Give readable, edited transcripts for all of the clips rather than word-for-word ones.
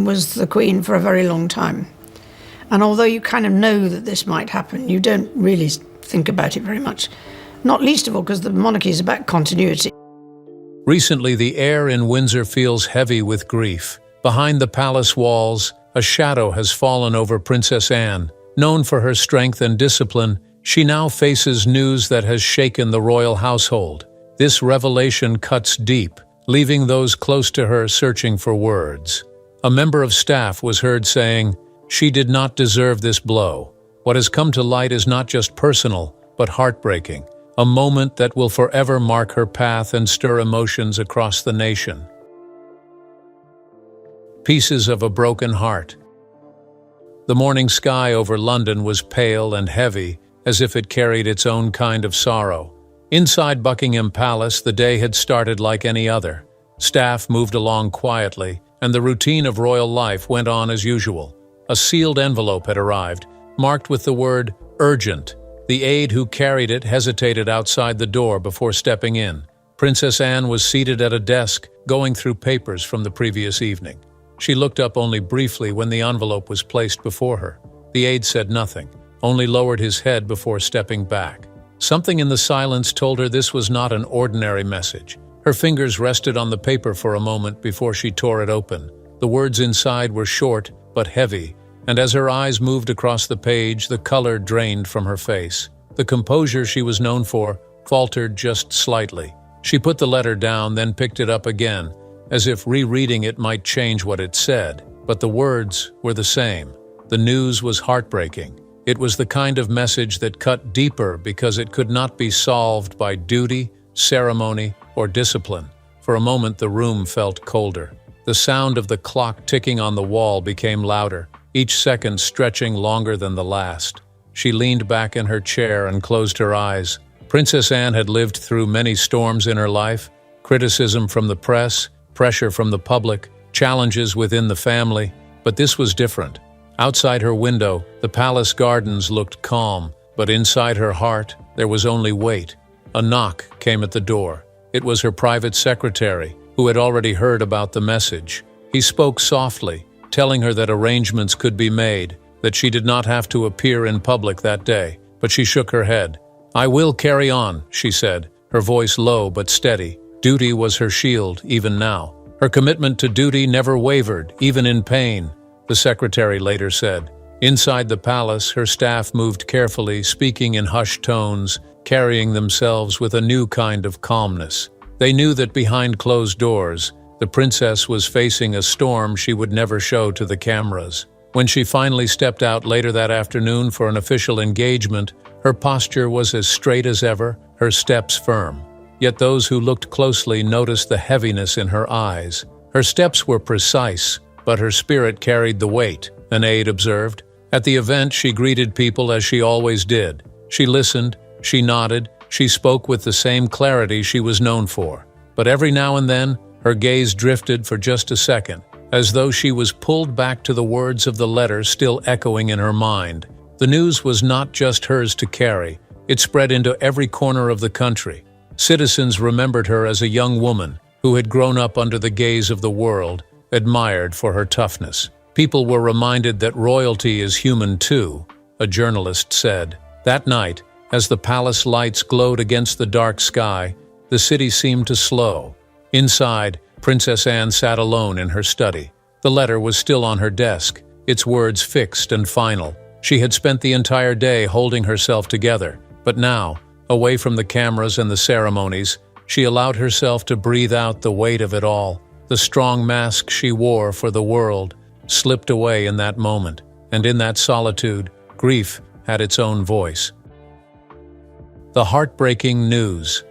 was the Queen for a very long time. And although you kind of know that this might happen, you don't really think about it very much. Not least of all because the monarchy is about continuity. Recently, the air in Windsor feels heavy with grief. Behind the palace walls, a shadow has fallen over Princess Anne. Known for her strength and discipline, she now faces news that has shaken the royal household. This revelation cuts deep, leaving those close to her searching for words. A member of staff was heard saying, "She did not deserve this blow." What has come to light is not just personal, but heartbreaking, a moment that will forever mark her path and stir emotions across the nation. Pieces of a broken heart. The morning sky over London was pale and heavy, as if it carried its own kind of sorrow. Inside Buckingham Palace, the day had started like any other. Staff moved along quietly, and the routine of royal life went on as usual. A sealed envelope had arrived, marked with the word "Urgent." The aide who carried it hesitated outside the door before stepping in. Princess Anne was seated at a desk, going through papers from the previous evening. She looked up only briefly when the envelope was placed before her. The aide said nothing, only lowered his head before stepping back. Something in the silence told her this was not an ordinary message. Her fingers rested on the paper for a moment before she tore it open. The words inside were short but heavy, and as her eyes moved across the page, the color drained from her face. The composure she was known for faltered just slightly. She put the letter down, then picked it up again, as if rereading it might change what it said. But the words were the same. The news was heartbreaking. It was the kind of message that cut deeper because it could not be solved by duty, ceremony, or discipline. For a moment, the room felt colder. The sound of the clock ticking on the wall became louder, each second stretching longer than the last. She leaned back in her chair and closed her eyes. Princess Anne had lived through many storms in her life: criticism from the press, pressure from the public, challenges within the family. But this was different. Outside her window, the palace gardens looked calm, but inside her heart, there was only weight. A knock came at the door. It was her private secretary, who had already heard about the message. He spoke softly, telling her that arrangements could be made, that she did not have to appear in public that day. But she shook her head. "I will carry on," she said, her voice low but steady. Duty was her shield, even now. Her commitment to duty never wavered, even in pain, the secretary later said. Inside the palace, her staff moved carefully, speaking in hushed tones, carrying themselves with a new kind of calmness. They knew that behind closed doors, the princess was facing a storm she would never show to the cameras. When she finally stepped out later that afternoon for an official engagement, her posture was as straight as ever, her steps firm. Yet those who looked closely noticed the heaviness in her eyes. Her steps were precise, but her spirit carried the weight, an aide observed. At the event, she greeted people as she always did. She listened, she nodded, she spoke with the same clarity she was known for. But every now and then, her gaze drifted for just a second, as though she was pulled back to the words of the letter still echoing in her mind. The news was not just hers to carry. It spread into every corner of the country. Citizens remembered her as a young woman who had grown up under the gaze of the world, admired for her toughness. People were reminded that royalty is human too, a journalist said. That night, as the palace lights glowed against the dark sky, the city seemed to slow. Inside, Princess Anne sat alone in her study. The letter was still on her desk, its words fixed and final. She had spent the entire day holding herself together, but now, away from the cameras and the ceremonies, she allowed herself to breathe out the weight of it all. The strong mask she wore for the world slipped away in that moment, and in that solitude, grief had its own voice. The heartbreaking news.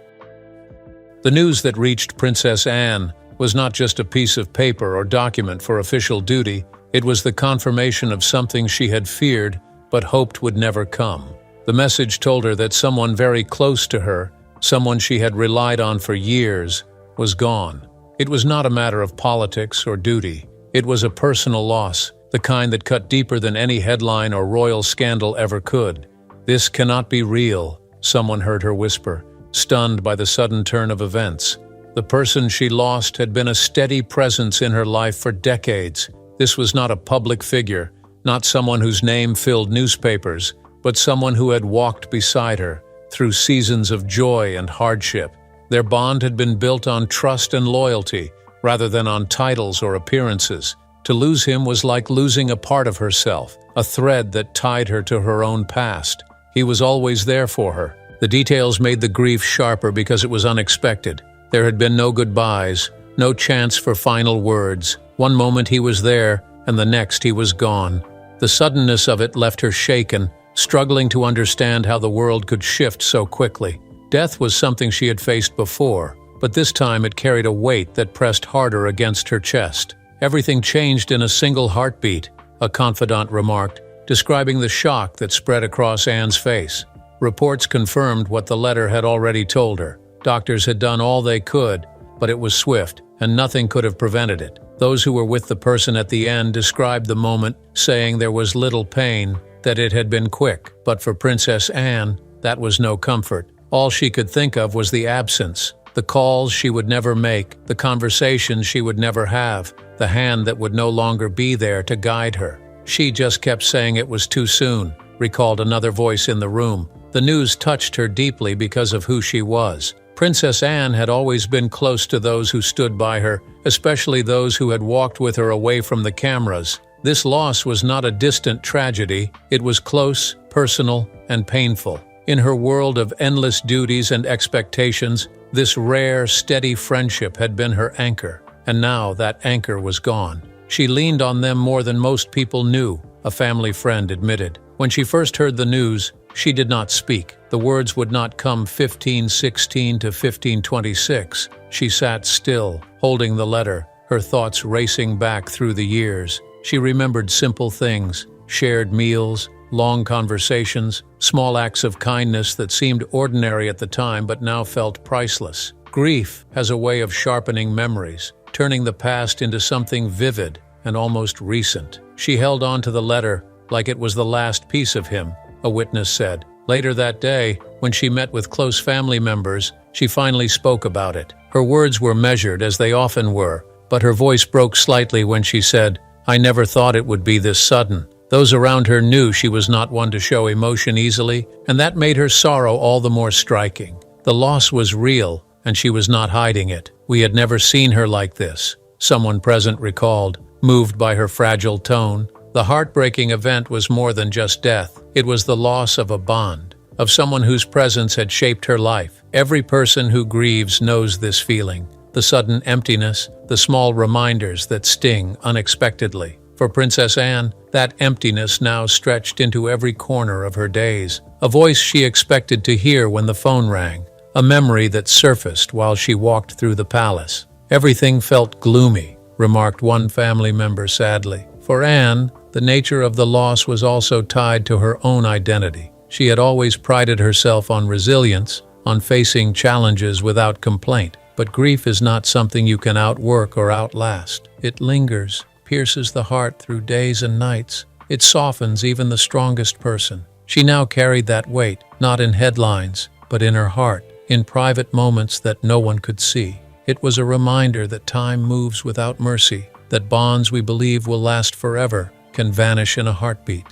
The news that reached Princess Anne was not just a piece of paper or document for official duty, it was the confirmation of something she had feared but hoped would never come. The message told her that someone very close to her, someone she had relied on for years, was gone. It was not a matter of politics or duty. It was a personal loss, the kind that cut deeper than any headline or royal scandal ever could. "This cannot be real," someone heard her whisper, stunned by the sudden turn of events. The person she lost had been a steady presence in her life for decades, This was not a public figure, not someone whose name filled newspapers, but someone who had walked beside her through seasons of joy and hardship. Their bond had been built on trust and loyalty, rather than on titles or appearances. To lose him was like losing a part of herself, a thread that tied her to her own past. He was always there for her. The details made the grief sharper because it was unexpected. There had been no goodbyes, no chance for final words. One moment he was there, and the next he was gone. The suddenness of it left her shaken, struggling to understand how the world could shift so quickly. Death was something she had faced before, but this time it carried a weight that pressed harder against her chest. Everything changed in a single heartbeat, a confidant remarked, describing the shock that spread across Anne's face. Reports confirmed what the letter had already told her. Doctors had done all they could, but it was swift, and nothing could have prevented it. Those who were with the person at the end described the moment, saying there was little pain, that it had been quick. But for Princess Anne, that was no comfort. All she could think of was the absence, the calls she would never make, the conversations she would never have, the hand that would no longer be there to guide her. She just kept saying it was too soon, recalled another voice in the room. The news touched her deeply because of who she was. Princess Anne had always been close to those who stood by her, especially those who had walked with her away from the cameras. This loss was not a distant tragedy, it was close, personal, and painful. In her world of endless duties and expectations, this rare, steady friendship had been her anchor, and now that anchor was gone. She leaned on them more than most people knew, a family friend admitted. When she first heard the news, she did not speak. The words would not come 1516 to 1526. She sat still, holding the letter, her thoughts racing back through the years. She remembered simple things, shared meals, long conversations, small acts of kindness that seemed ordinary at the time but now felt priceless. Grief has a way of sharpening memories, turning the past into something vivid and almost recent. She held on to the letter like it was the last piece of him, a witness said. Later that day, when she met with close family members, she finally spoke about it. Her words were measured, as they often were, but her voice broke slightly when she said, "I never thought it would be this sudden." Those around her knew she was not one to show emotion easily, and that made her sorrow all the more striking. The loss was real, and she was not hiding it. We had never seen her like this, someone present recalled, moved by her fragile tone. The heartbreaking event was more than just death. It was the loss of a bond, of someone whose presence had shaped her life. Every person who grieves knows this feeling, the sudden emptiness, the small reminders that sting unexpectedly. For Princess Anne, that emptiness now stretched into every corner of her days. A voice she expected to hear when the phone rang, a memory that surfaced while she walked through the palace. Everything felt gloomy, remarked one family member sadly. For Anne, the nature of the loss was also tied to her own identity. She had always prided herself on resilience, on facing challenges without complaint. But grief is not something you can outwork or outlast. It lingers, pierces the heart through days and nights. It softens even the strongest person. She now carried that weight, not in headlines, but in her heart, in private moments that no one could see. It was a reminder that time moves without mercy, that bonds we believe will last forever can vanish in a heartbeat.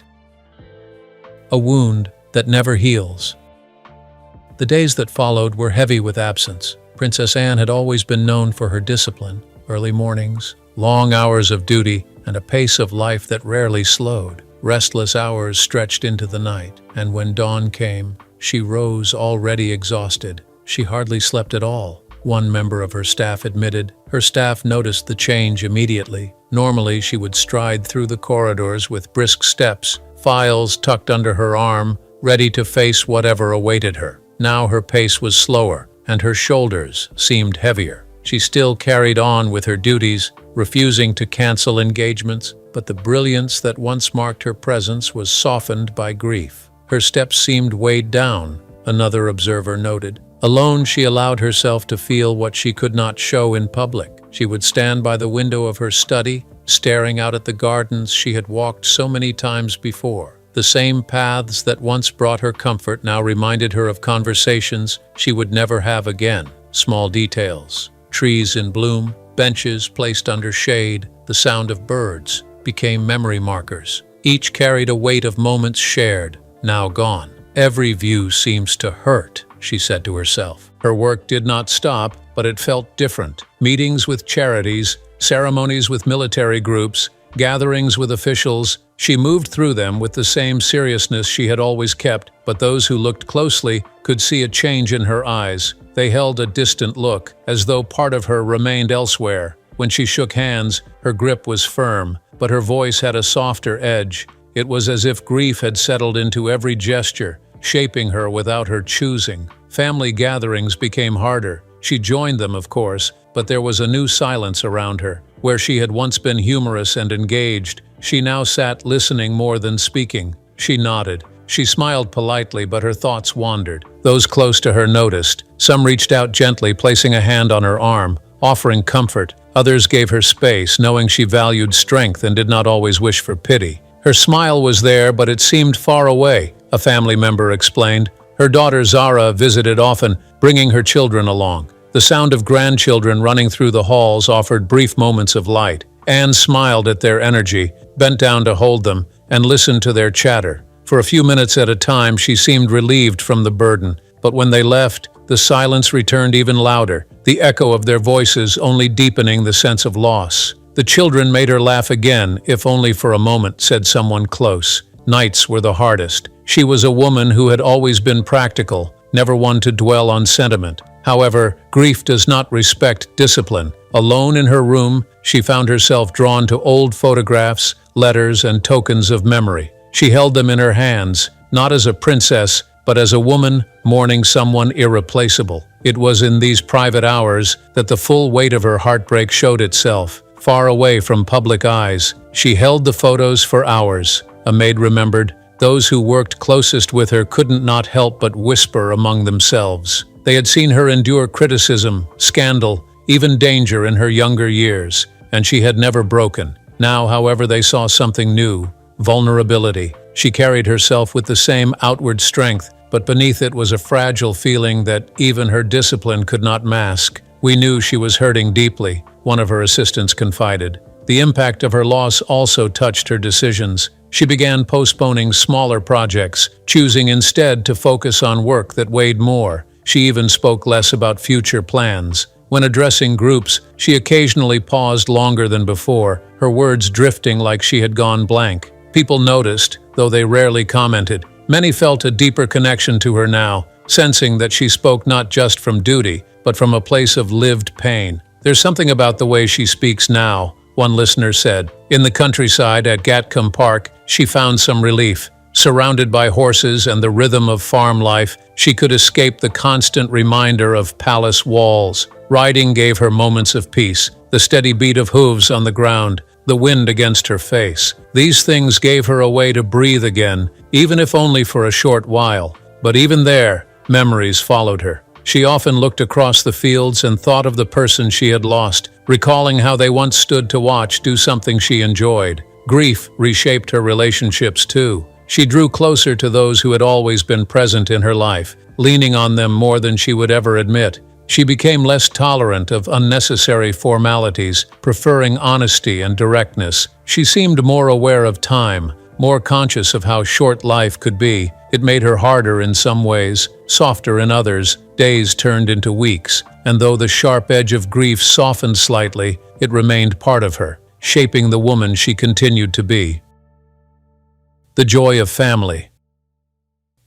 A wound that never heals. The days that followed were heavy with absence. Princess Anne had always been known for her discipline, early mornings, long hours of duty, and a pace of life that rarely slowed. Restless hours stretched into the night, and when dawn came, she rose already exhausted. She hardly slept at all. One member of her staff admitted. Her staff noticed the change immediately. Normally, she would stride through the corridors with brisk steps, files tucked under her arm, ready to face whatever awaited her. Now her pace was slower, and her shoulders seemed heavier. She still carried on with her duties, refusing to cancel engagements, but the brilliance that once marked her presence was softened by grief. Her steps seemed weighed down, another observer noted. Alone, she allowed herself to feel what she could not show in public. She would stand by the window of her study, staring out at the gardens she had walked so many times before. The same paths that once brought her comfort now reminded her of conversations she would never have again. Small details, trees in bloom, benches placed under shade, the sound of birds. became memory markers. Each carried a weight of moments shared, now gone. "Every view seems to hurt," she said to herself. Her work did not stop, but it felt different. Meetings with charities, ceremonies with military groups, gatherings with officials, she moved through them with the same seriousness she had always kept, but those who looked closely could see a change in her eyes. They held a distant look, as though part of her remained elsewhere. When she shook hands, her grip was firm, but her voice had a softer edge. It was as if grief had settled into every gesture, shaping her without her choosing. Family gatherings became harder. She joined them, of course, but there was a new silence around her. Where she had once been humorous and engaged, she now sat listening more than speaking. She nodded. She smiled politely, but her thoughts wandered. Those close to her noticed. Some reached out gently, placing a hand on her arm, offering comfort. Others gave her space, knowing she valued strength and did not always wish for pity. Her smile was there, but it seemed far away, a family member explained. Her daughter Zara visited often, bringing her children along. The sound of grandchildren running through the halls offered brief moments of light. Anne smiled at their energy, bent down to hold them, and listened to their chatter. For a few minutes at a time, she seemed relieved from the burden. But when they left, the silence returned even louder, the echo of their voices only deepening the sense of loss. "The children made her laugh again, if only for a moment," said someone close. Nights were the hardest. She was a woman who had always been practical, never one to dwell on sentiment. However, grief does not respect discipline. Alone in her room, she found herself drawn to old photographs, letters, and tokens of memory. She held them in her hands, not as a princess, but as a woman mourning someone irreplaceable. It was in these private hours that the full weight of her heartbreak showed itself. Far away from public eyes, she held the photos for hours. A maid remembered, those who worked closest with her couldn't not help but whisper among themselves. They had seen her endure criticism, scandal, even danger in her younger years, and she had never broken. Now, however, they saw something new, vulnerability. She carried herself with the same outward strength, but beneath it was a fragile feeling that even her discipline could not mask. "We knew she was hurting deeply," one of her assistants confided. The impact of her loss also touched her decisions. She began postponing smaller projects, choosing instead to focus on work that weighed more. She even spoke less about future plans. When addressing groups, she occasionally paused longer than before, her words drifting like she had gone blank. People noticed, though they rarely commented. Many felt a deeper connection to her now, sensing that she spoke not just from duty, but from a place of lived pain. "There's something about the way she speaks now," one listener said. In the countryside at Gatcombe Park, she found some relief. Surrounded by horses and the rhythm of farm life, she could escape the constant reminder of palace walls. Riding gave her moments of peace, the steady beat of hooves on the ground, the wind against her face. These things gave her a way to breathe again, even if only for a short while. But even there, memories followed her. She often looked across the fields and thought of the person she had lost, recalling how they once stood to watch do something she enjoyed. Grief reshaped her relationships too. She drew closer to those who had always been present in her life, leaning on them more than she would ever admit. She became less tolerant of unnecessary formalities, preferring honesty and directness. She seemed more aware of time, more conscious of how short life could be. It made her harder in some ways, softer in others. Days turned into weeks, and though the sharp edge of grief softened slightly, it remained part of her, shaping the woman she continued to be. The joy of family.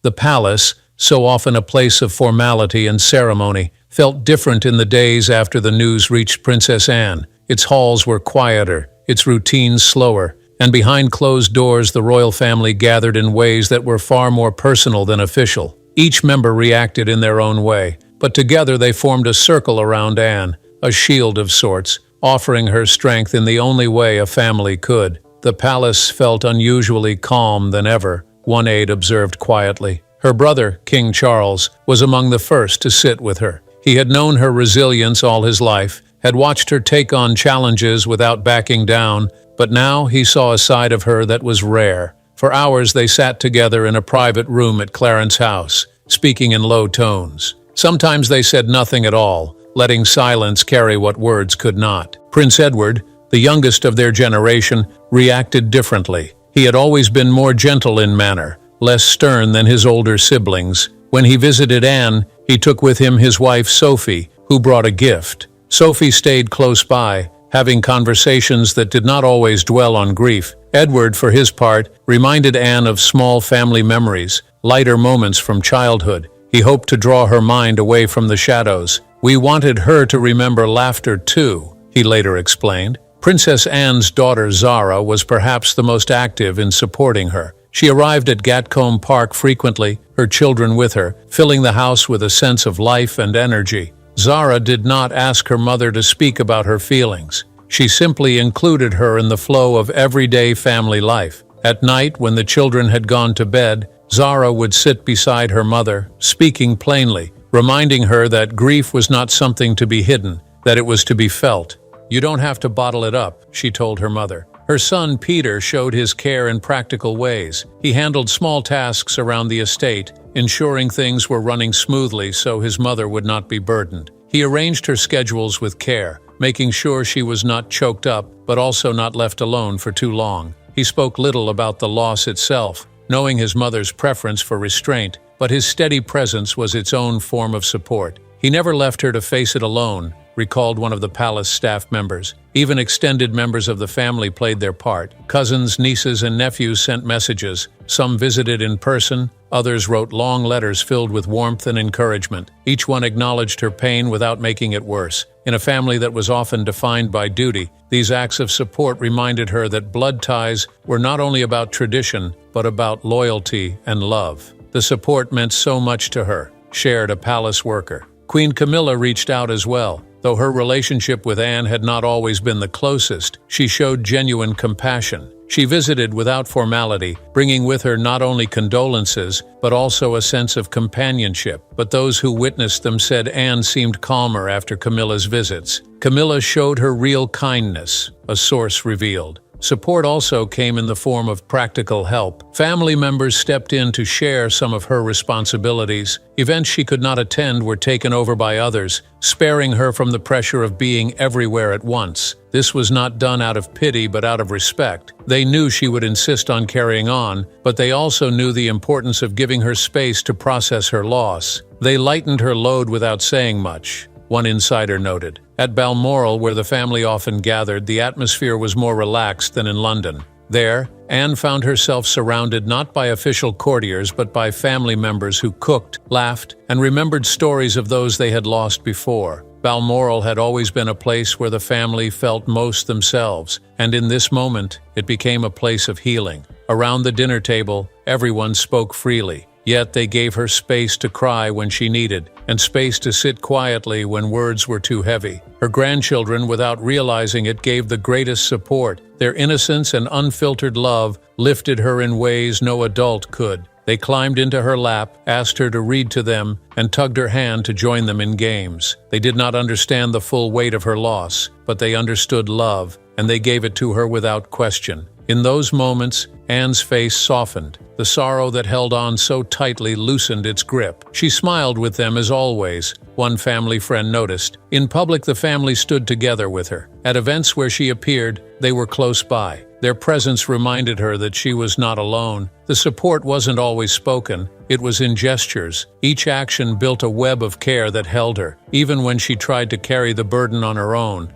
The palace, so often a place of formality and ceremony, felt different in the days after the news reached Princess Anne. Its halls were quieter, its routines slower, and behind closed doors the royal family gathered in ways that were far more personal than official. Each member reacted in their own way, but together they formed a circle around Anne, a shield of sorts, offering her strength in the only way a family could. The palace felt unusually calm than ever, one aide observed quietly. Her brother, King Charles, was among the first to sit with her. He had known her resilience all his life, had watched her take on challenges without backing down, but now he saw a side of her that was rare. For hours they sat together in a private room at Clarence's house, speaking in low tones. Sometimes they said nothing at all, letting silence carry what words could not. Prince Edward, the youngest of their generation, reacted differently. He had always been more gentle in manner, less stern than his older siblings. When he visited Anne, he took with him his wife Sophie, who brought a gift. Sophie stayed close by, having conversations that did not always dwell on grief. Edward, for his part, reminded Anne of small family memories, lighter moments from childhood. He hoped to draw her mind away from the shadows. "We wanted her to remember laughter too," he later explained. Princess Anne's daughter Zara was perhaps the most active in supporting her. She arrived at Gatcombe Park frequently, her children with her, filling the house with a sense of life and energy. Zara did not ask her mother to speak about her feelings. She simply included her in the flow of everyday family life. At night, when the children had gone to bed, Zara would sit beside her mother, speaking plainly, reminding her that grief was not something to be hidden, that it was to be felt. "You don't have to bottle it up," she told her mother. Her son Peter showed his care in practical ways. He handled small tasks around the estate, ensuring things were running smoothly so his mother would not be burdened. He arranged her schedules with care, making sure she was not choked up, but also not left alone for too long. He spoke little about the loss itself, knowing his mother's preference for restraint, but his steady presence was its own form of support. He never left her to face it alone, recalled one of the palace staff members. Even extended members of the family played their part. Cousins, nieces, and nephews sent messages. Some visited in person, others wrote long letters filled with warmth and encouragement. Each one acknowledged her pain without making it worse. In a family that was often defined by duty, these acts of support reminded her that blood ties were not only about tradition, but about loyalty and love. The support meant so much to her, shared a palace worker. Queen Camilla reached out as well. Though her relationship with Anne had not always been the closest, she showed genuine compassion. She visited without formality, bringing with her not only condolences, but also a sense of companionship. But those who witnessed them said Anne seemed calmer after Camilla's visits. Camilla showed her real kindness, a source revealed. Support also came in the form of practical help. Family members stepped in to share some of her responsibilities. Events she could not attend were taken over by others, sparing her from the pressure of being everywhere at once. This was not done out of pity but out of respect. They knew she would insist on carrying on, but they also knew the importance of giving her space to process her loss. They lightened her load without saying much, one insider noted. At Balmoral, where the family often gathered, the atmosphere was more relaxed than in London. There, Anne found herself surrounded not by official courtiers but by family members who cooked, laughed, and remembered stories of those they had lost before. Balmoral had always been a place where the family felt most themselves, and in this moment, it became a place of healing. Around the dinner table, everyone spoke freely. Yet they gave her space to cry when she needed, and space to sit quietly when words were too heavy. Her grandchildren, without realizing it, gave the greatest support. Their innocence and unfiltered love lifted her in ways no adult could. They climbed into her lap, asked her to read to them, and tugged her hand to join them in games. They did not understand the full weight of her loss, but they understood love, and they gave it to her without question. In those moments, Anne's face softened. The sorrow that held on so tightly loosened its grip. She smiled with them as always, one family friend noticed. In public, the family stood together with her. At events where she appeared, they were close by. Their presence reminded her that she was not alone. The support wasn't always spoken, it was in gestures. Each action built a web of care that held her, even when she tried to carry the burden on her own.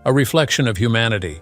A reflection of humanity.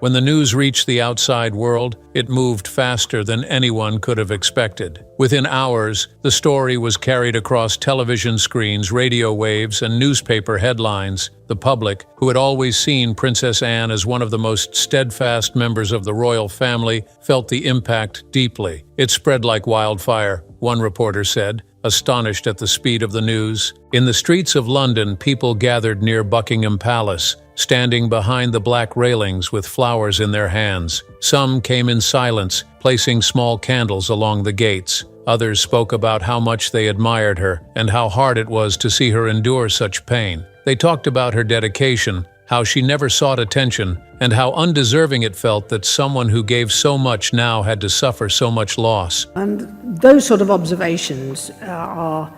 When the news reached the outside world, it moved faster than anyone could have expected. Within hours, the story was carried across television screens, radio waves, and newspaper headlines. The public, who had always seen Princess Anne as one of the most steadfast members of the royal family, felt the impact deeply. It spread like wildfire, one reporter said, astonished at the speed of the news. In the streets of London, people gathered near Buckingham Palace, standing behind the black railings with flowers in their hands. Some came in silence, placing small candles along the gates. Others spoke about how much they admired her and how hard it was to see her endure such pain. They talked about her dedication, how she never sought attention, and how undeserving it felt that someone who gave so much now had to suffer so much loss. And those sort of observations are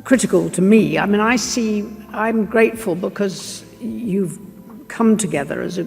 critical to me. I mean, I'm grateful because you've come together as a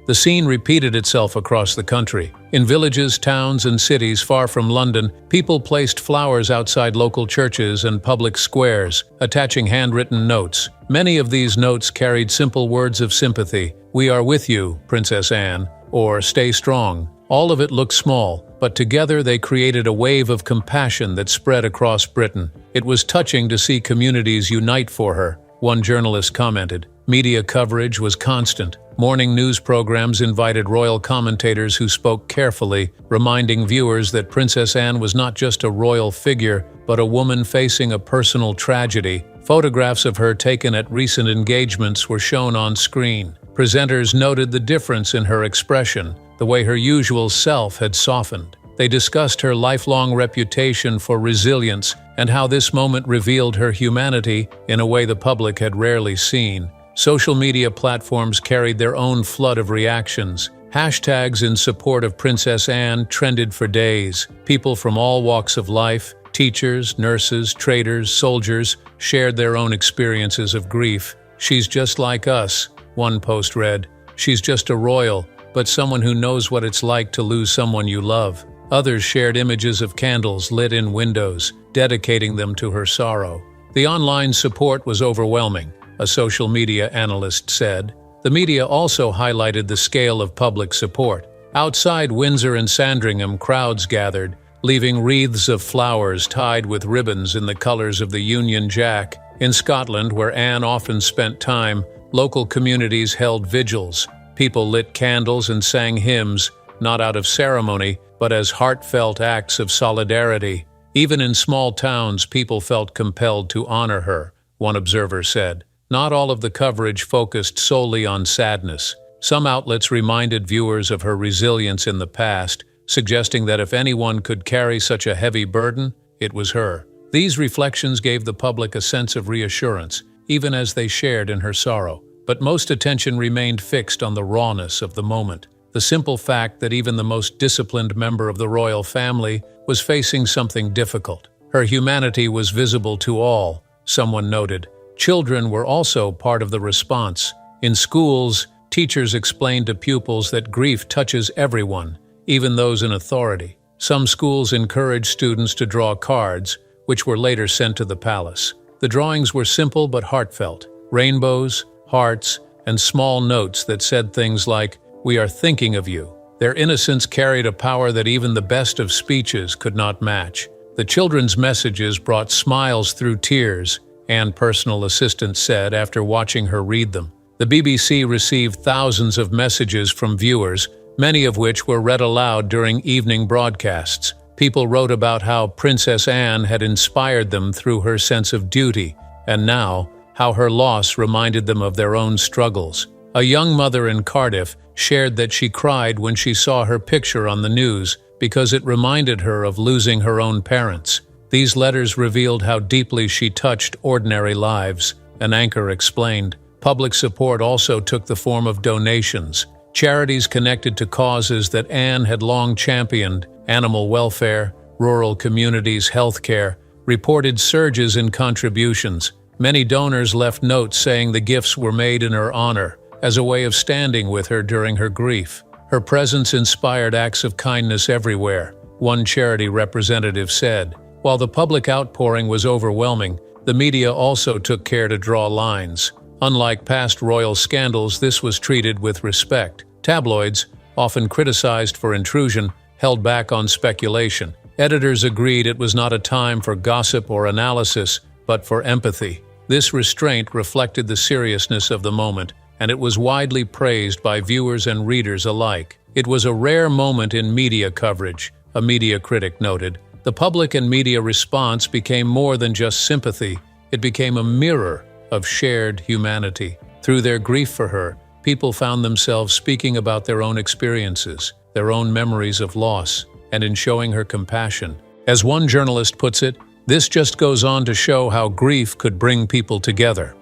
The scene repeated itself across the country. In villages, towns, and cities far from London, people placed flowers outside local churches and public squares, attaching handwritten notes. Many of these notes carried simple words of sympathy: "We are with you, Princess Anne," or "Stay strong." All of it looked small, but together they created a wave of compassion that spread across Britain. It was touching to see communities unite for her. One journalist commented. Media coverage was constant. Morning news programs invited royal commentators who spoke carefully, reminding viewers that Princess Anne was not just a royal figure, but a woman facing a personal tragedy. Photographs of her taken at recent engagements were shown on screen. Presenters noted the difference in her expression, the way her usual self had softened. They discussed her lifelong reputation for resilience and how this moment revealed her humanity in a way the public had rarely seen. Social media platforms carried their own flood of reactions. Hashtags in support of Princess Anne trended for days. People from all walks of life, teachers, nurses, traders, soldiers, shared their own experiences of grief. "She's just like us," one post read. "She's just a royal, but someone who knows what it's like to lose someone you love." Others shared images of candles lit in windows, dedicating them to her sorrow. The online support was overwhelming, a social media analyst said. The media also highlighted the scale of public support. Outside Windsor and Sandringham, crowds gathered, leaving wreaths of flowers tied with ribbons in the colors of the Union Jack. In Scotland, where Anne often spent time, local communities held vigils. People lit candles and sang hymns, not out of ceremony, but as heartfelt acts of solidarity. Even in small towns, people felt compelled to honor her, one observer said. Not all of the coverage focused solely on sadness. Some outlets reminded viewers of her resilience in the past, suggesting that if anyone could carry such a heavy burden, it was her. These reflections gave the public a sense of reassurance, even as they shared in her sorrow. But most attention remained fixed on the rawness of the moment. The simple fact that even the most disciplined member of the royal family was facing something difficult. Her humanity was visible to all, someone noted. Children were also part of the response. In schools, teachers explained to pupils that grief touches everyone, even those in authority. Some schools encouraged students to draw cards, which were later sent to the palace. The drawings were simple but heartfelt. Rainbows, hearts, and small notes that said things like, "We are thinking of you." Their innocence carried a power that even the best of speeches could not match. The children's messages brought smiles through tears, Anne personal assistant said after watching her read them. The BBC received thousands of messages from viewers, many of which were read aloud during evening broadcasts. People wrote about how Princess Anne had inspired them through her sense of duty, and now, how her loss reminded them of their own struggles. A young mother in Cardiff shared that she cried when she saw her picture on the news because it reminded her of losing her own parents. These letters revealed how deeply she touched ordinary lives, an anchor explained. Public support also took the form of donations. Charities connected to causes that Anne had long championed, animal welfare, rural communities, healthcare, reported surges in contributions. Many donors left notes saying the gifts were made in her honor, as a way of standing with her during her grief. Her presence inspired acts of kindness everywhere, one charity representative said. While the public outpouring was overwhelming, the media also took care to draw lines. Unlike past royal scandals, this was treated with respect. Tabloids, often criticized for intrusion, held back on speculation. Editors agreed it was not a time for gossip or analysis, but for empathy. This restraint reflected the seriousness of the moment, and it was widely praised by viewers and readers alike. It was a rare moment in media coverage, a media critic noted. The public and media response became more than just sympathy. It became a mirror of shared humanity. Through their grief for her, people found themselves speaking about their own experiences, their own memories of loss, and in showing her compassion. As one journalist puts it, this just goes on to show how grief could bring people together.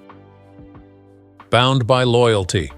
Bound by loyalty.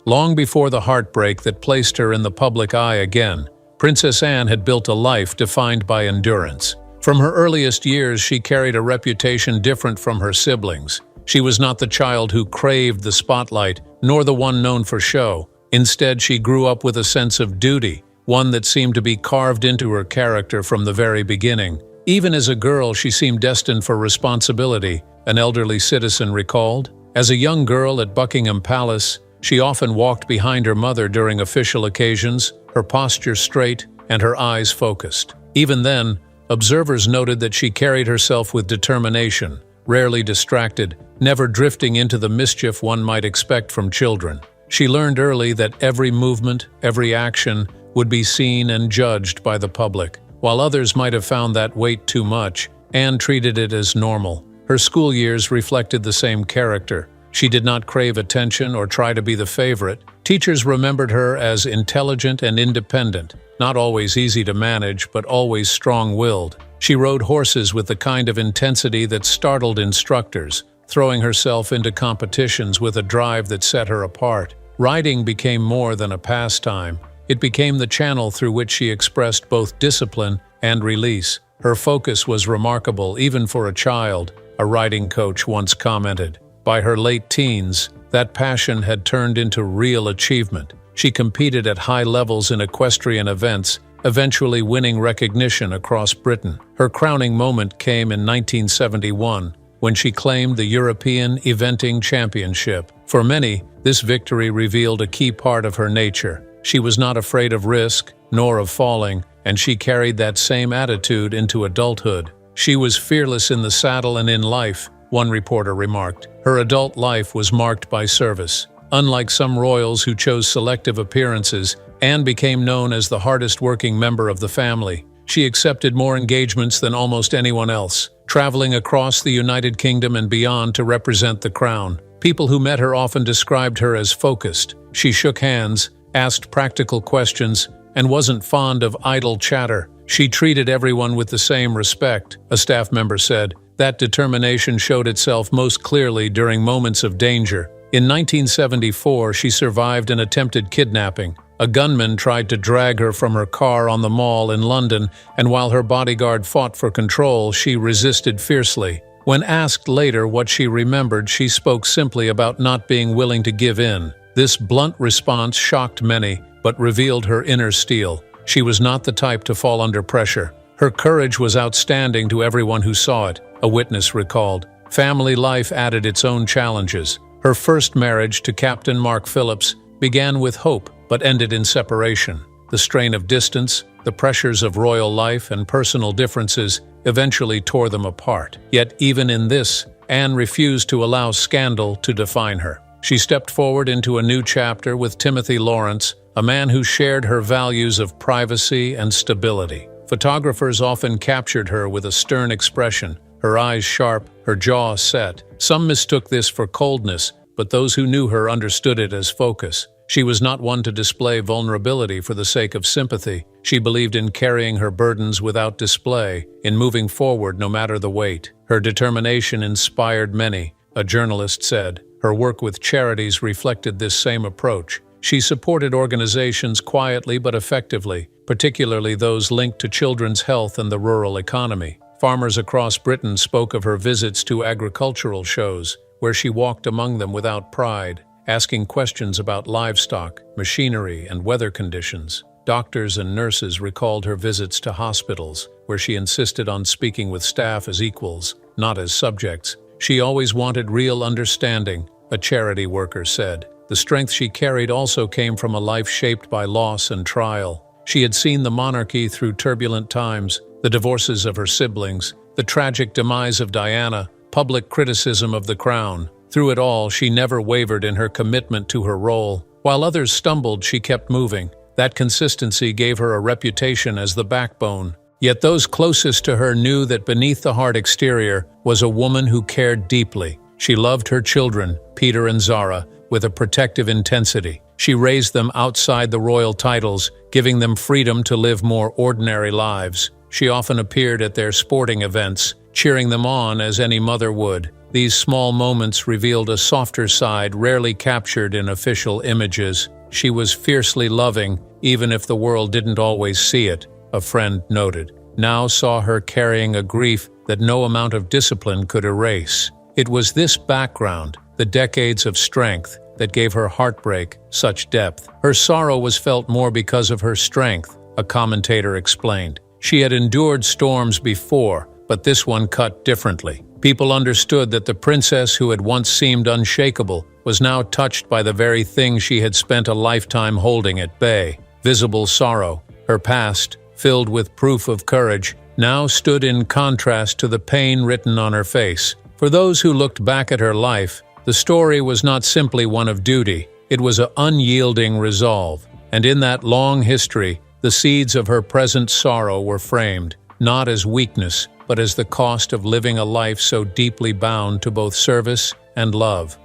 Long before the heartbreak that placed her in the public eye again, Princess Anne had built a life defined by endurance. From her earliest years, she carried a reputation different from her siblings. She was not the child who craved the spotlight, nor the one known for show. Instead, she grew up with a sense of duty, one that seemed to be carved into her character from the very beginning. Even as a girl, she seemed destined for responsibility, an elderly citizen recalled. As a young girl at Buckingham Palace, she often walked behind her mother during official occasions, her posture straight and her eyes focused. Even then, observers noted that she carried herself with determination, rarely distracted, never drifting into the mischief one might expect from children. She learned early that every movement, every action, would be seen and judged by the public. While others might have found that weight too much, Anne treated it as normal. Her school years reflected the same character. She did not crave attention or try to be the favorite. Teachers remembered her as intelligent and independent, not always easy to manage, but always strong-willed. She rode horses with the kind of intensity that startled instructors, throwing herself into competitions with a drive that set her apart. Riding became more than a pastime. It became the channel through which she expressed both discipline and release. Her focus was remarkable even for a child, a riding coach once commented. By her late teens, that passion had turned into real achievement. She competed at high levels in equestrian events, eventually winning recognition across Britain. Her crowning moment came in 1971, when she claimed the European Eventing Championship. For many, this victory revealed a key part of her nature. She was not afraid of risk, nor of falling, and she carried that same attitude into adulthood. She was fearless in the saddle and in life, one reporter remarked. Her adult life was marked by service. Unlike some royals who chose selective appearances, Anne became known as the hardest-working member of the family. She accepted more engagements than almost anyone else, traveling across the United Kingdom and beyond to represent the crown. People who met her often described her as focused. She shook hands, asked practical questions, and wasn't fond of idle chatter. She treated everyone with the same respect, a staff member said. That determination showed itself most clearly during moments of danger. In 1974, she survived an attempted kidnapping. A gunman tried to drag her from her car on the Mall in London, and while her bodyguard fought for control, she resisted fiercely. When asked later what she remembered, she spoke simply about not being willing to give in. This blunt response shocked many, but revealed her inner steel. She was not the type to fall under pressure. Her courage was outstanding to everyone who saw it, a witness recalled. Family life added its own challenges. Her first marriage to Captain Mark Phillips began with hope, but ended in separation. The strain of distance, the pressures of royal life, and personal differences eventually tore them apart. Yet even in this, Anne refused to allow scandal to define her. She stepped forward into a new chapter with Timothy Lawrence, a man who shared her values of privacy and stability. Photographers often captured her with a stern expression, her eyes sharp, her jaw set. Some mistook this for coldness, but those who knew her understood it as focus. She was not one to display vulnerability for the sake of sympathy. She believed in carrying her burdens without display, in moving forward no matter the weight. Her determination inspired many, a journalist said. Her work with charities reflected this same approach. She supported organizations quietly but effectively, particularly those linked to children's health and the rural economy. Farmers across Britain spoke of her visits to agricultural shows, where she walked among them without pride, asking questions about livestock, machinery, and weather conditions. Doctors and nurses recalled her visits to hospitals, where she insisted on speaking with staff as equals, not as subjects. She always wanted real understanding, a charity worker said. The strength she carried also came from a life shaped by loss and trial. She had seen the monarchy through turbulent times, the divorces of her siblings, the tragic demise of Diana, public criticism of the crown. Through it all, she never wavered in her commitment to her role. While others stumbled, she kept moving. That consistency gave her a reputation as the backbone. Yet those closest to her knew that beneath the hard exterior was a woman who cared deeply. She loved her children, Peter and Zara, with a protective intensity. She raised them outside the royal titles, giving them freedom to live more ordinary lives. She often appeared at their sporting events, cheering them on as any mother would. These small moments revealed a softer side rarely captured in official images. She was fiercely loving, even if the world didn't always see it, a friend noted. Now saw her carrying a grief that no amount of discipline could erase. It was this background, the decades of strength, that gave her heartbreak such depth. Her sorrow was felt more because of her strength, a commentator explained. She had endured storms before, but this one cut differently. People understood that the princess who had once seemed unshakable was now touched by the very thing she had spent a lifetime holding at bay. Visible sorrow, her past, filled with proof of courage, now stood in contrast to the pain written on her face. For those who looked back at her life, the story was not simply one of duty, it was an unyielding resolve. And in that long history, the seeds of her present sorrow were framed, not as weakness, but as the cost of living a life so deeply bound to both service and love.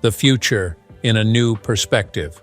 The future in a new perspective.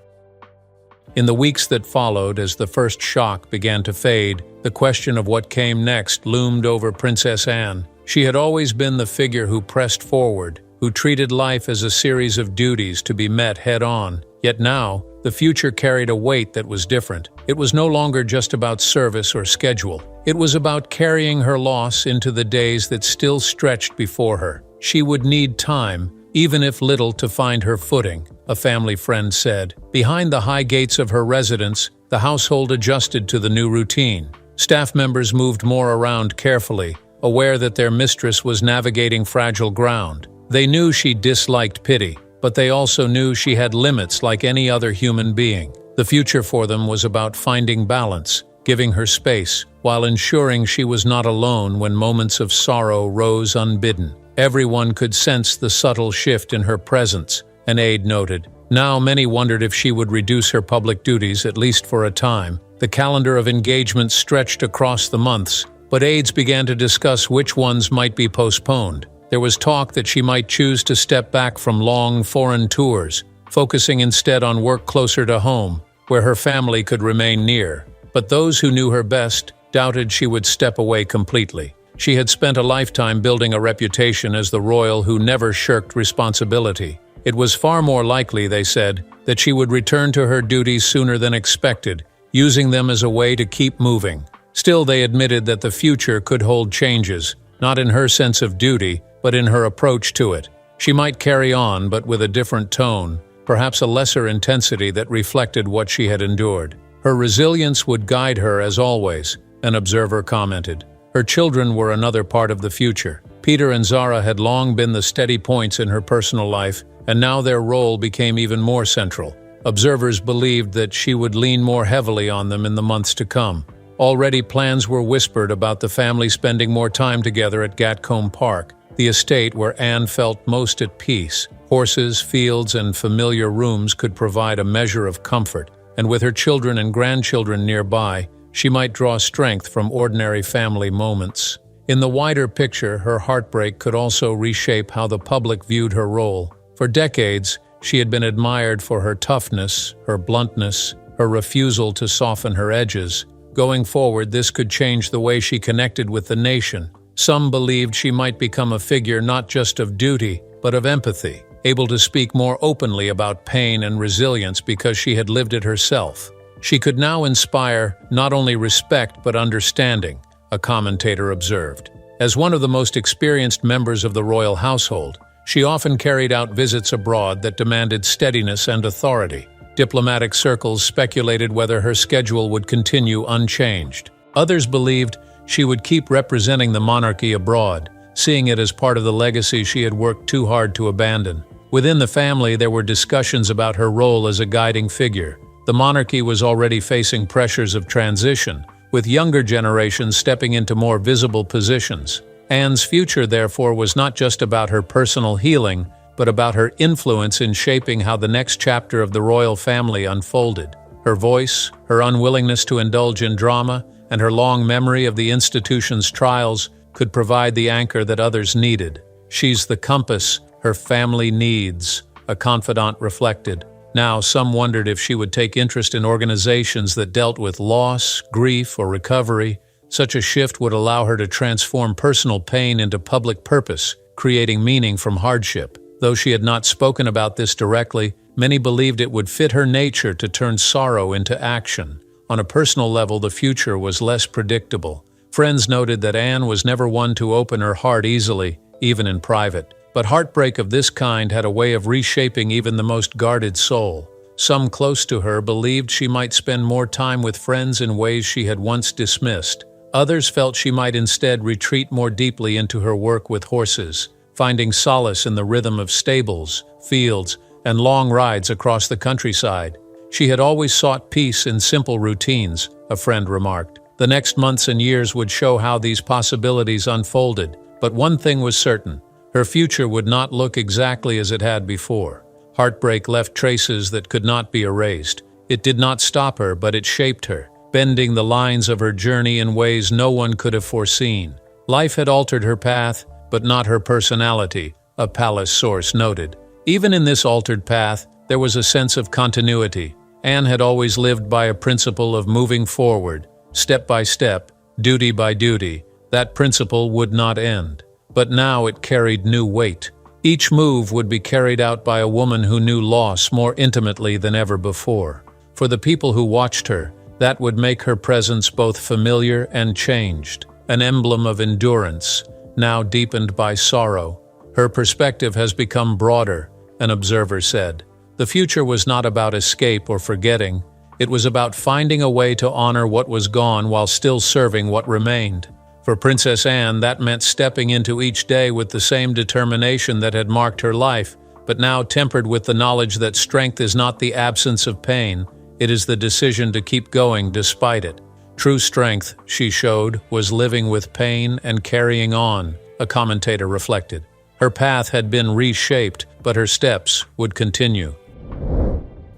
In the weeks that followed, as the first shock began to fade, the question of what came next loomed over Princess Anne. She had always been the figure who pressed forward, who treated life as a series of duties to be met head-on. Yet now, the future carried a weight that was different. It was no longer just about service or schedule. It was about carrying her loss into the days that still stretched before her. She would need time, even if little, to find her footing, a family friend said. Behind the high gates of her residence, the household adjusted to the new routine. Staff members moved more around carefully, aware that their mistress was navigating fragile ground. They knew she disliked pity, but they also knew she had limits like any other human being. The future for them was about finding balance, giving her space, while ensuring she was not alone when moments of sorrow rose unbidden. Everyone could sense the subtle shift in her presence, an aide noted. Now many wondered if she would reduce her public duties, at least for a time. The calendar of engagements stretched across the months, but aides began to discuss which ones might be postponed. There was talk that she might choose to step back from long foreign tours, focusing instead on work closer to home, where her family could remain near. But those who knew her best doubted she would step away completely. She had spent a lifetime building a reputation as the royal who never shirked responsibility. It was far more likely, they said, that she would return to her duties sooner than expected, using them as a way to keep moving. Still, they admitted that the future could hold changes, not in her sense of duty, but in her approach to it. She might carry on, but with a different tone, perhaps a lesser intensity that reflected what she had endured. Her resilience would guide her as always, an observer commented. Her children were another part of the future. Peter and Zara had long been the steady points in her personal life, and now their role became even more central. Observers believed that she would lean more heavily on them in the months to come. Already plans were whispered about the family spending more time together at Gatcombe Park, the estate where Anne felt most at peace. Horses, fields, and familiar rooms could provide a measure of comfort, and with her children and grandchildren nearby, she might draw strength from ordinary family moments. In the wider picture, her heartbreak could also reshape how the public viewed her role. For decades, she had been admired for her toughness, her bluntness, her refusal to soften her edges. Going forward, this could change the way she connected with the nation. Some believed she might become a figure not just of duty, but of empathy, able to speak more openly about pain and resilience because she had lived it herself. She could now inspire not only respect but understanding, a commentator observed. As one of the most experienced members of the royal household, she often carried out visits abroad that demanded steadiness and authority. Diplomatic circles speculated whether her schedule would continue unchanged. Others believed she would keep representing the monarchy abroad, seeing it as part of the legacy she had worked too hard to abandon. Within the family, there were discussions about her role as a guiding figure. The monarchy was already facing pressures of transition, with younger generations stepping into more visible positions. Anne's future, therefore, was not just about her personal healing, but about her influence in shaping how the next chapter of the royal family unfolded. Her voice, her unwillingness to indulge in drama, and her long memory of the institution's trials could provide the anchor that others needed. She's the compass her family needs, a confidant reflected. Now, some wondered if she would take interest in organizations that dealt with loss, grief, or recovery. Such a shift would allow her to transform personal pain into public purpose, creating meaning from hardship. Though she had not spoken about this directly, many believed it would fit her nature to turn sorrow into action. On a personal level, the future was less predictable. Friends noted that Anne was never one to open her heart easily, even in private. But heartbreak of this kind had a way of reshaping even the most guarded soul. Some close to her believed she might spend more time with friends in ways she had once dismissed. Others felt she might instead retreat more deeply into her work with horses, finding solace in the rhythm of stables, fields, and long rides across the countryside. She had always sought peace in simple routines, a friend remarked. The next months and years would show how these possibilities unfolded, but one thing was certain: her future would not look exactly as it had before. Heartbreak left traces that could not be erased. It did not stop her, but it shaped her, bending the lines of her journey in ways no one could have foreseen. Life had altered her path, but not her personality, a palace source noted. Even in this altered path, there was a sense of continuity. Anne had always lived by a principle of moving forward, step by step, duty by duty. That principle would not end. But now it carried new weight. Each move would be carried out by a woman who knew loss more intimately than ever before. For the people who watched her, that would make her presence both familiar and changed, an emblem of endurance, now deepened by sorrow. Her perspective has become broader, an observer said. The future was not about escape or forgetting. It was about finding a way to honor what was gone while still serving what remained. For Princess Anne, that meant stepping into each day with the same determination that had marked her life, but now tempered with the knowledge that strength is not the absence of pain, it is the decision to keep going despite it. True strength, she showed, was living with pain and carrying on, a commentator reflected. Her path had been reshaped, but her steps would continue.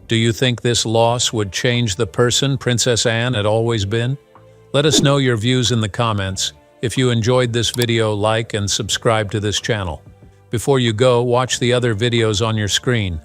Do you think this loss would change the person Princess Anne had always been? Let us know your views in the comments. If you enjoyed this video, like and subscribe to this channel. Before you go, watch the other videos on your screen.